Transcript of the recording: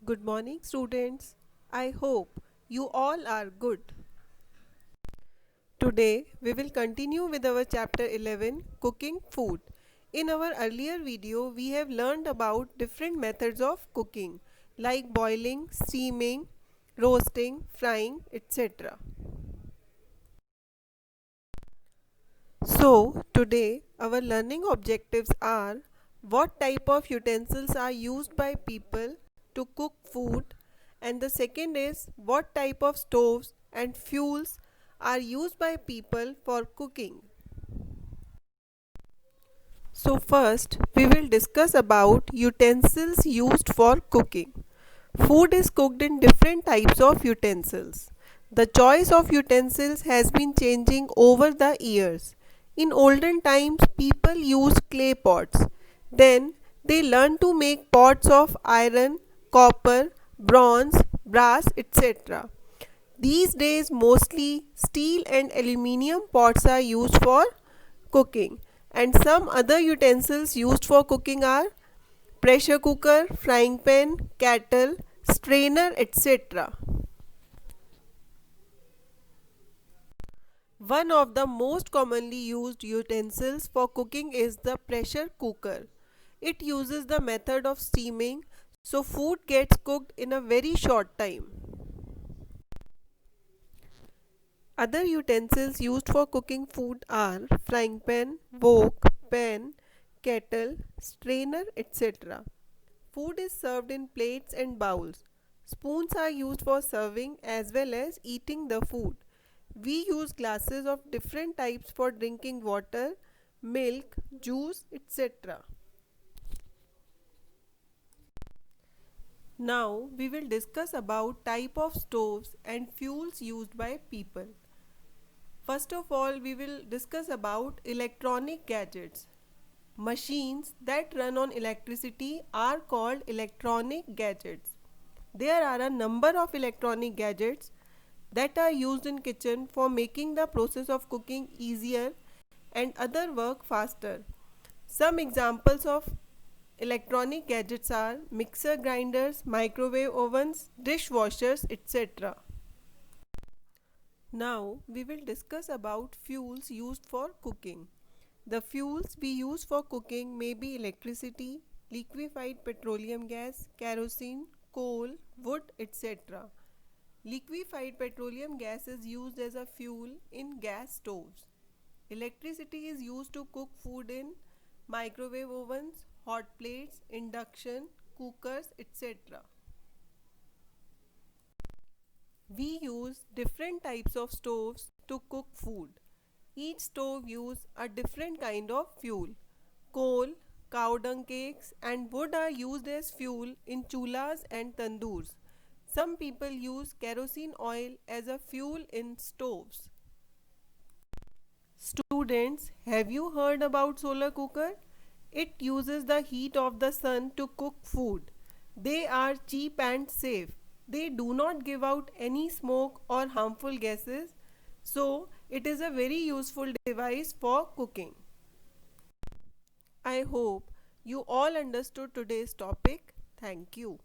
Good morning, students. I hope you all are good. Today, we will continue with our chapter 11 Cooking Food. In our earlier video, we have learned about different methods of cooking like boiling, steaming, roasting, frying, etc. So, today our learning objectives are what type of utensils are used by people to cook food, and the second is what type of stoves and fuels are used by people for cooking. So first we will discuss about utensils used for cooking. Food is cooked in different types of utensils. The choice of utensils has been changing over the years. In olden times, people used clay pots. Then they learned to make pots of iron, copper, bronze, brass, etc. These days, mostly steel and aluminium pots are used for cooking, and some other utensils used for cooking are pressure cooker, frying pan, kettle, strainer, etc. One of the most commonly used utensils for cooking is the pressure cooker. It uses the method of steaming, so food gets cooked in a very short time. Other utensils used for cooking food are frying pan, wok, pan, kettle, strainer, etc. Food is served in plates and bowls. Spoons are used for serving as well as eating the food. We use glasses of different types for drinking water, milk, juice, etc. Now we will discuss about type of stoves and fuels used by people. First of all, we will discuss about electronic gadgets. Machines that run on electricity are called electronic gadgets. There are a number of electronic gadgets that are used in kitchen for making the process of cooking easier and other work faster. Some examples of electronic gadgets are mixer grinders, microwave ovens, dishwashers, etc. Now we will discuss about fuels used for cooking. The fuels we use for cooking may be electricity, liquefied petroleum gas, kerosene, coal, wood, etc. Liquefied petroleum gas is used as a fuel in gas stoves. Electricity is used to cook food in microwave ovens, hot plates, induction, cookers, etc. We use different types of stoves to cook food. Each stove uses a different kind of fuel. Coal, cow dung cakes and wood are used as fuel in chulhas and tandoors. Some people use kerosene oil as a fuel in stoves. Students, have you heard about solar cooker? It uses the heat of the sun to cook food. They are cheap and safe. They do not give out any smoke or harmful gases, so it is a very useful device for cooking. I hope you all understood today's topic. Thank you.